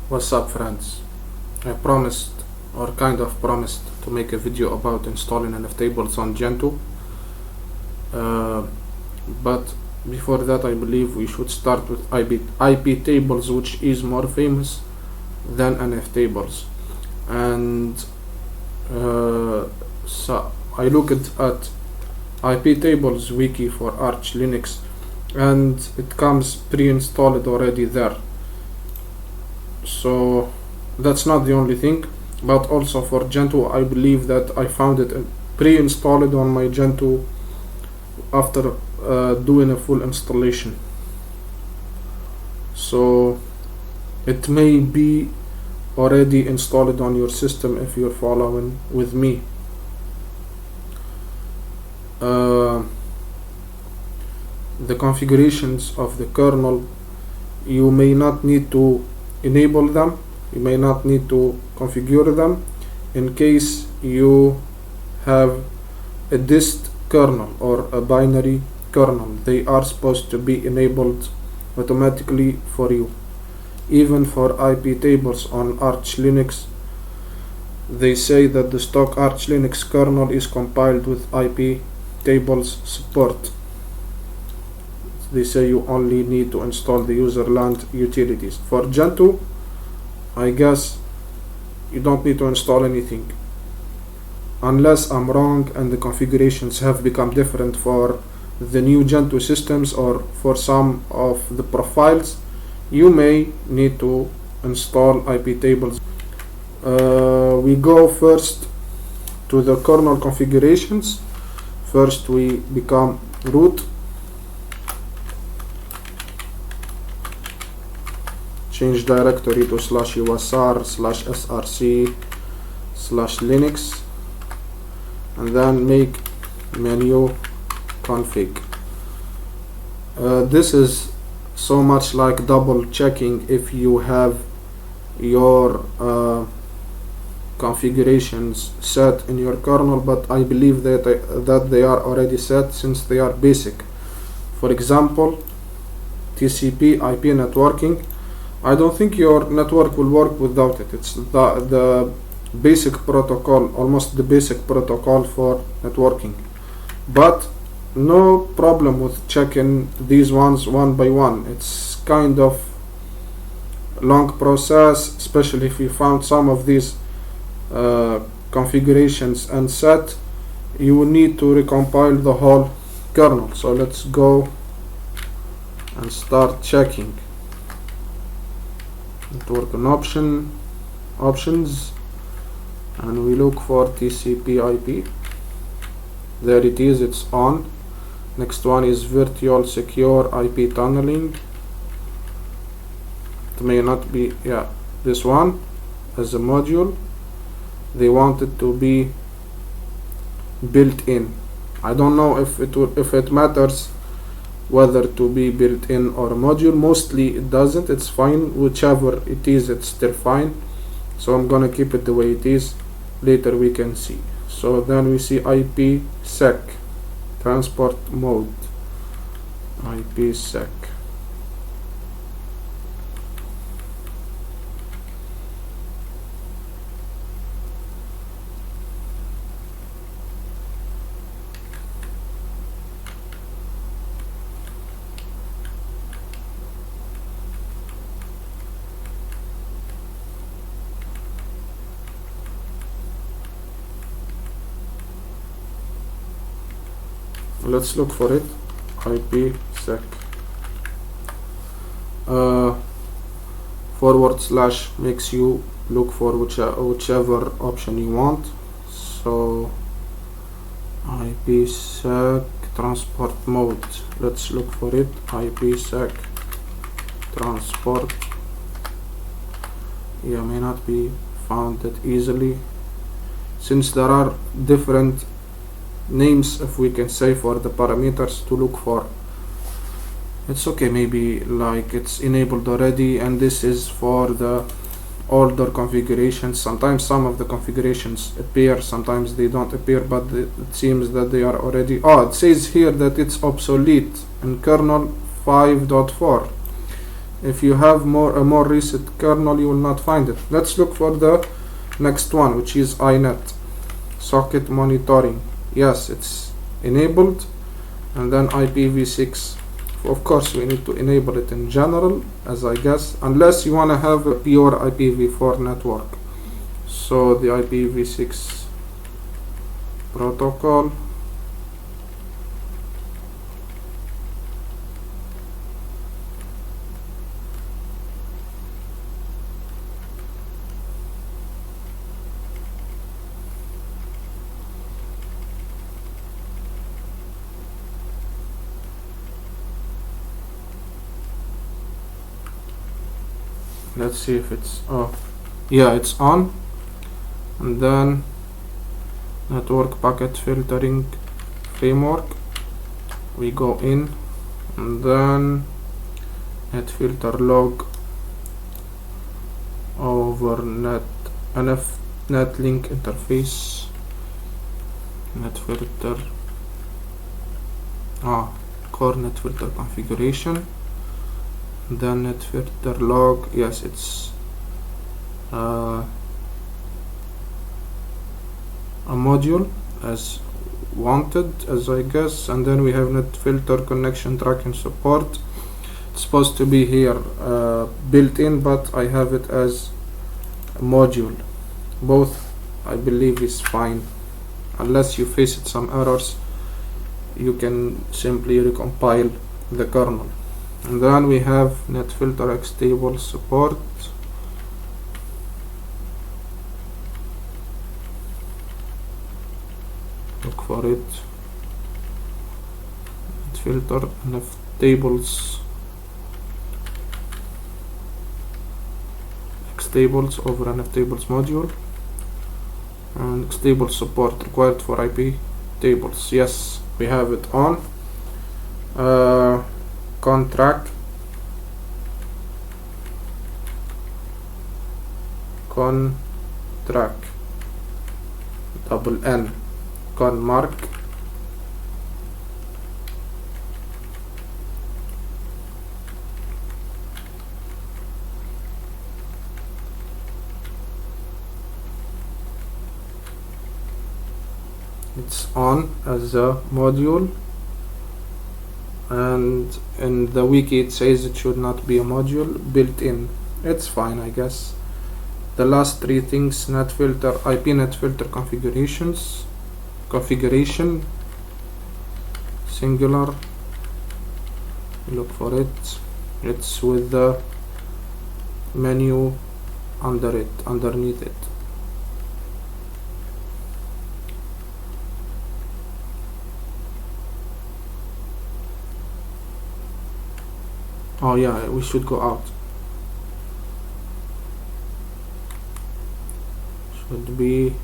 What's up, friends? I promised, or kind of promised, to make a video about installing iptables on Gentoo. But before that, I believe we should start with iptables, which is more famous than iptables. And so I looked at iptables wiki for Arch Linux, and it comes pre-installed already there. So that's not the only thing, but also for Gentoo, I believe that I found it pre-installed on my Gentoo after doing a full installation. So it may be already installed on your system if you're following with me. The configurations of the kernel, you may not need to enable them, you may not need to configure them in case you have a dist kernel or a binary kernel. They are supposed to be enabled automatically for you. Even for iptables on Arch Linux, they say that the stock Arch Linux kernel is compiled with iptables support. They say you only need to install the userland utilities. For Gentoo, I guess you don't need to install anything, unless I'm wrong and the configurations have become different for the new Gentoo systems, or for some of the profiles you may need to install iptables. We go first to the kernel configurations. First we become root, change directory to /usr/src/linux, and then make menu config. This is so much like double checking if you have your configurations set in your kernel, but I believe that they are already set since they are basic. For example, TCP IP networking, I don't think your network will work without it. It's the basic protocol, almost the basic protocol for networking, but no problem with checking these ones one by one. It's kind of long process, especially if you found some of these configurations unset. You will need to recompile the whole kernel. So let's go and start checking. Network and options, and we look for TCP IP. There it is, it's on. Next one is virtual secure IP tunneling. It may not be, this one as a module. They want it to be built in. I don't know if it matters whether to be built in or a module. Mostly it doesn't. It's fine, whichever it is, it's still fine. So I'm gonna keep it the way it is. Later we can see. So then we see IPsec transport mode. IPsec. Let's look for it. IPsec / makes you look for whichever option you want. So IPsec transport mode, let's look for it. IPsec transport, may not be found that easily, since there are different names, if we can say, for the parameters to look for. It's okay, maybe like it's enabled already, and this is for the older configurations. Sometimes some of the configurations appear, sometimes they don't appear, but it seems that they are already. It says here that it's obsolete in kernel 5.4. If you have a more recent kernel, you will not find it. Let's look for the next one, which is inet socket monitoring. Yes, it's enabled. And then IPv6, of course we need to enable it in general, as I guess, unless you want to have a pure IPv4 network. So the IPv6 protocol, let's see if it's, oh yeah, it's on. And then network packet filtering framework, we go in, and then net filter log over net link interface, net filter, core net filter configuration, then net filter log. Yes, it's a module as wanted, as I guess. And then we have net filter connection tracking support. It's supposed to be here built in, but I have it as a module. Both I believe is fine, unless you face some errors. You can simply recompile the kernel. And then we have net filter iptables support. Look for it. Net filter iptables xtables over an iptables module, and xtables support required for IP tables. Yes, we have it on. Contract double N conmark it's on as a module, and in the wiki it says it should not be a module built in. It's fine, I guess. The last three things, net filter, IP net filter configuration, singular, look for it. It's with the menu underneath it. Oh yeah, we should go out. Should be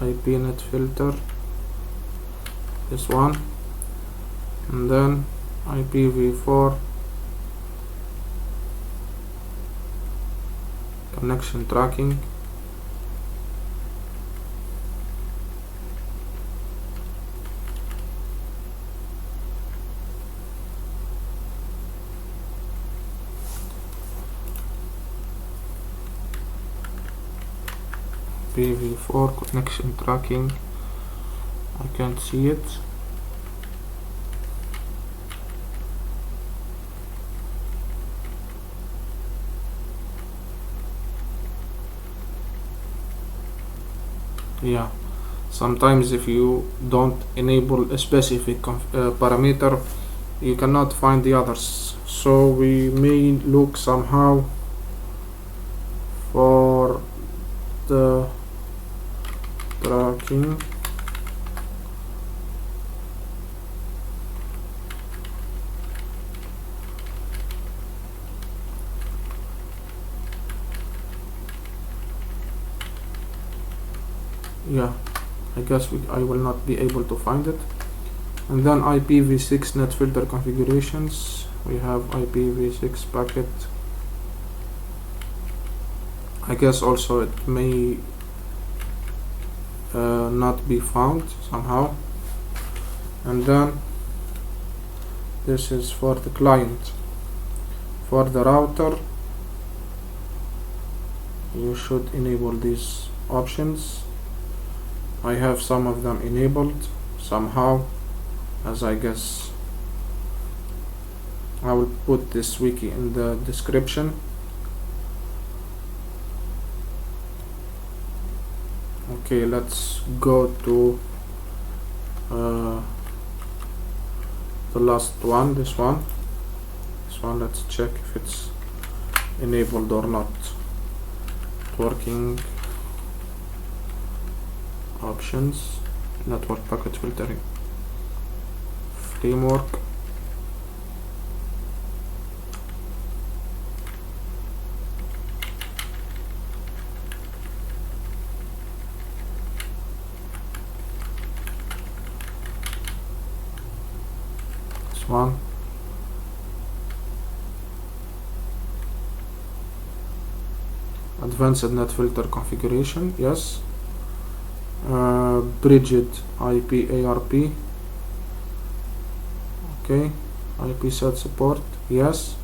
IP net filter, this one, and then IPv4 connection tracking, IPv4 connection tracking. I can't see it. Yeah, sometimes if you don't enable a specific parameter, you cannot find the others, so we may look somehow for the tracking. Yeah, I guess I will not be able to find it. And then IPv6 net filter configurations, we have IPv6 packet. I guess also it may not be found somehow. And then this is for the client. For the router, you should enable these options. I have some of them enabled somehow, as I guess. I will put this wiki in the description. Okay, let's go to the last one, this one. Let's check if it's enabled or not. Working options, network packet filtering, framework, this one. Advanced net filter configuration, yes. Bridged IP ARP, okay. IP set support, yes.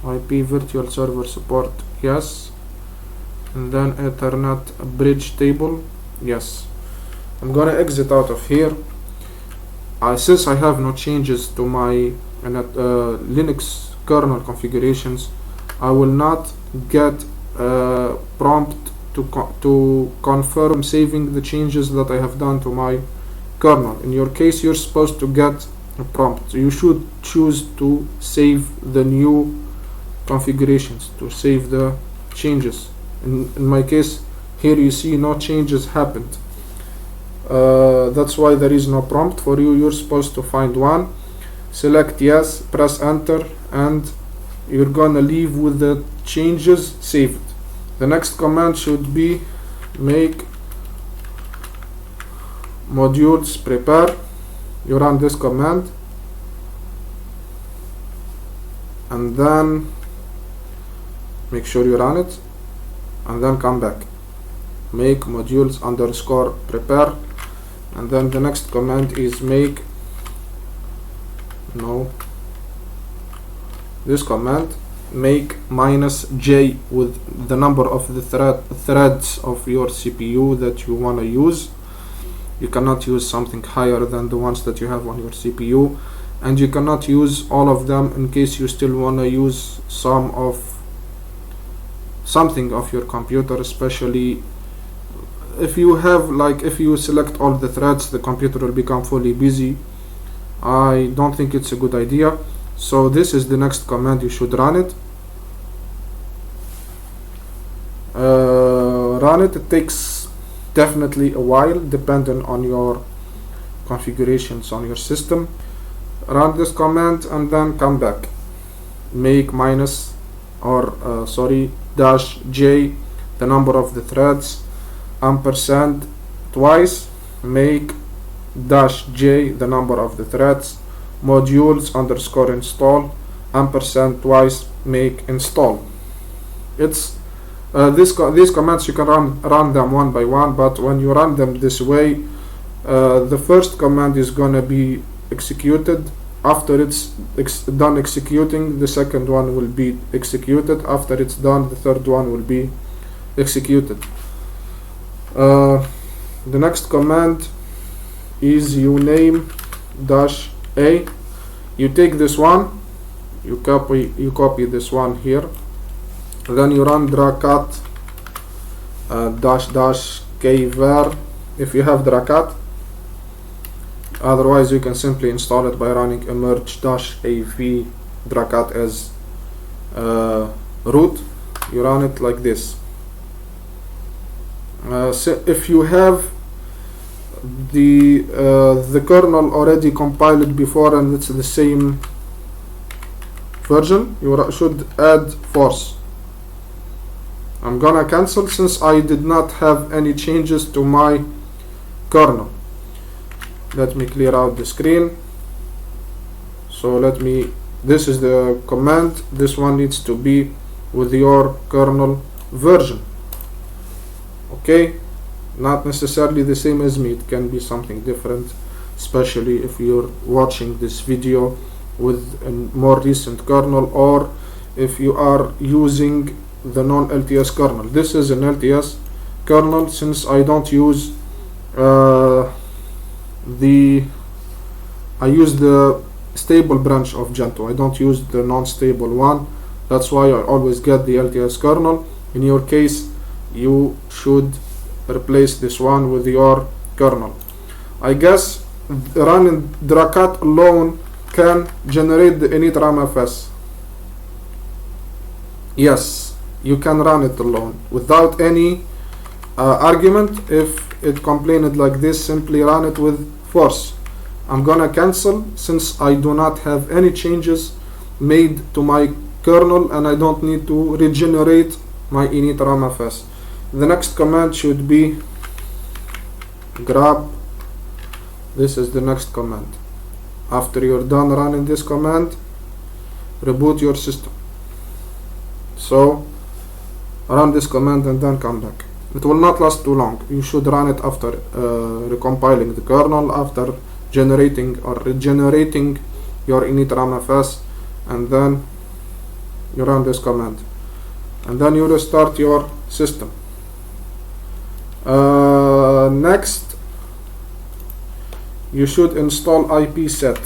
IP virtual server support, yes. And then Ethernet bridge table, yes. I'm gonna exit out of here. Since I have no changes to my Linux kernel configurations, I will not get prompt to confirm saving the changes that I have done to my kernel. In your case, you're supposed to get a prompt. You should choose to save the new configurations, to save the changes. In my case, here you see no changes happened. That's why there is no prompt for you. You're supposed to find one, select yes, press enter, and you're gonna leave with the changes saved. The next command should be make modules prepare. You run this command and then make sure you run it and then come back. Make modules underscore prepare, and then the next command is make this command make -j with the number of the threads of your CPU that you want to use. You cannot use something higher than the ones that you have on your CPU, and you cannot use all of them in case you still want to use something of your computer, especially if you have, like, if you select all the threads, the computer will become fully busy. I don't think it's a good idea. So this is the next command. You should run it. It takes definitely a while depending on your configurations on your system. Run this command and then come back. Make -j the number of the threads, ampersand twice, make -j the number of the threads, modules underscore install, ampersand twice, make install. It's these commands you can run them one by one, but when you run them this way, the first command is gonna be executed. After it's done executing, the second one will be executed. After it's done, the third one will be executed. The next command is uname -a. You take this one, you copy this one here, then you run dracat -kvar if you have dracat. Otherwise you can simply install it by running emerge -av dracat as root. You run it like this. So if you have the kernel already compiled before and it's the same version, you should add force. I'm gonna cancel since I did not have any changes to my kernel. Let me clear out the screen. So this is the command. This one needs to be with your kernel version. Okay, not necessarily the same as me, it can be something different, especially if you're watching this video with a more recent kernel, or if you are using the non-LTS kernel. This is an LTS kernel, since I don't use I use the stable branch of Gentoo. I don't use the non-stable one. That's why I always get the LTS kernel. In your case, you should replace this one with your kernel. I guess running Dracat alone can generate the init ramfs. Yes, you can run it alone without any argument. If it complained like this, simply run it with force. I'm gonna cancel, since I do not have any changes made to my kernel and I don't need to regenerate my init ramfs. The next command should be grab. This is the next command. After you're done running this command, reboot your system. So run this command and then come back. It will not last too long. You should run it after recompiling the kernel, after generating or regenerating your init ramfs, and then you run this command, and then you restart your system. Next, you should install ipset.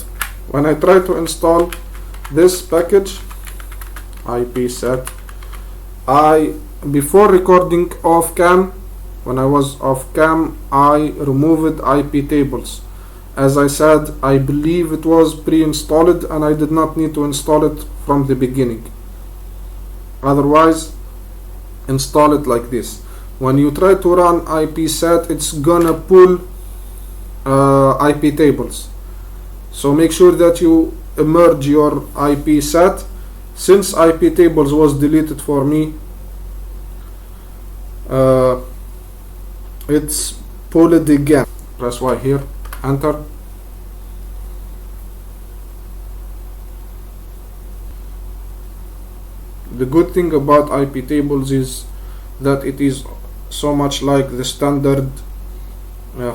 When I try to install this package, ipset, before recording off cam, when I was off cam, I removed iptables. As I said, I believe it was pre-installed and I did not need to install it from the beginning. Otherwise, install it like this. When you try to run ipset, it's gonna pull iptables. So make sure that you merge your ipset. Since iptables was deleted for me, it's pulled again. Press Y here, enter. The good thing about iptables is that it is so much like the standard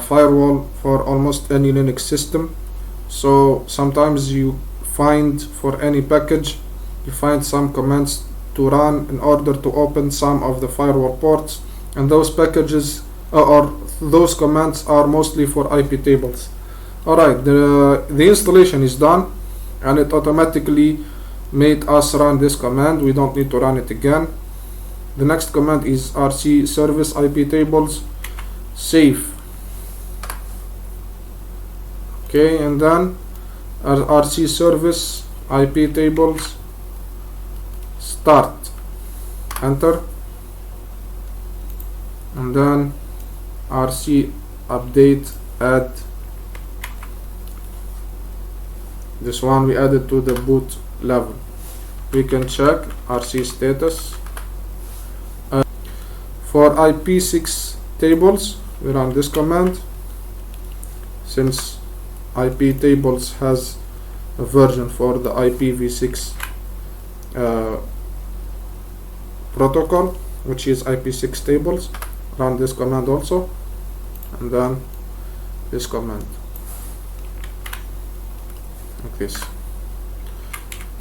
firewall for almost any Linux system. So sometimes you find, for any package, you find some commands to run in order to open some of the firewall ports, and those packages or those commands are mostly for iptables. Alright, the installation is done and it automatically made us run this command. We don't need to run it again. The next command is rc service iptables save. Okay, and then rc service iptables start, enter, and then rc update add. This one we added to the boot level. We can check rc status. For ip6 tables, we run this command. Since iptables has a version for the IPv6 protocol, which is ip6 tables, run this command also, and then this command like this.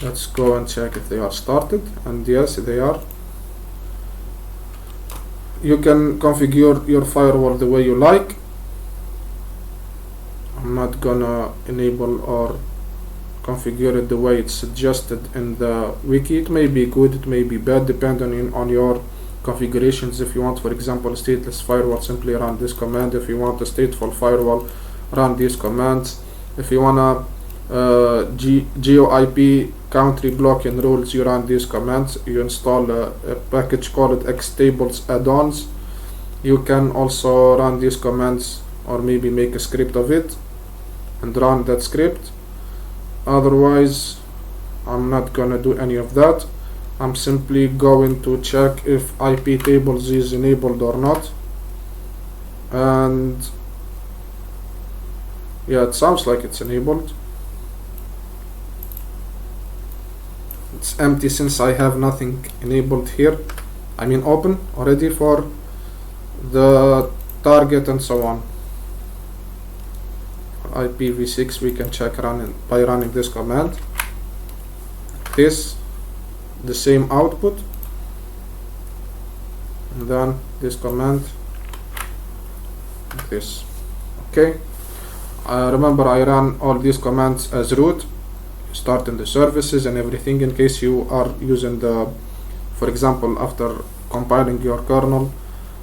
Let's go and check if they are started, and yes, they are. You can configure your firewall the way you like. I'm not gonna enable or configure it the way it's suggested in the wiki. It may be good, it may be bad, depending on your configurations. If you want, for example, a stateless firewall, simply run this command. If you want a stateful firewall, run these commands. If you wanna GeoIP country blocking rules, you run these commands. You install a package called xtables add-ons. You can also run these commands, or maybe make a script of it and run that script. Otherwise, I'm not gonna do any of that. I'm simply going to check if iptables is enabled or not, and yeah, it sounds like it's enabled. It's empty since I have nothing enabled here. I mean open already for the target and so on. For IPv6 we can check by running this command. This, the same output, and then this command like this. Okay, remember I ran all these commands as root, starting the services and everything, in case you are using the, for example, after compiling your kernel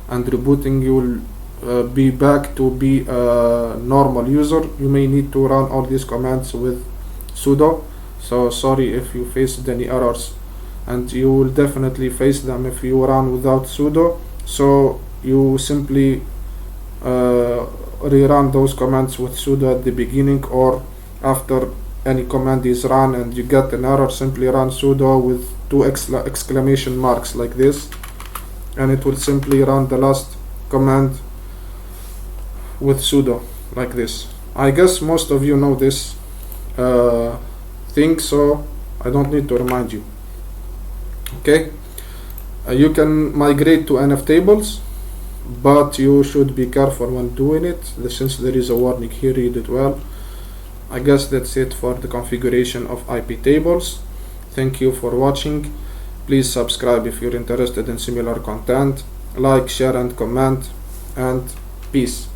and rebooting, you will be back to be a normal user. You may need to run all these commands with sudo. So sorry if you faced any errors, and you will definitely face them if you run without sudo. So you simply rerun those commands with sudo at the beginning, or after any command is run and you get an error, simply run sudo with 2 exclamation marks like this, and it will simply run the last command with sudo like this. I guess most of you know this thing, so I don't need to remind you. Okay, you can migrate to iptables, but you should be careful when doing it, since there is a warning here. Read it well. I guess that's it for the configuration of iptables. Thank you for watching. Please subscribe if you're interested in similar content. Like, share and comment, and peace.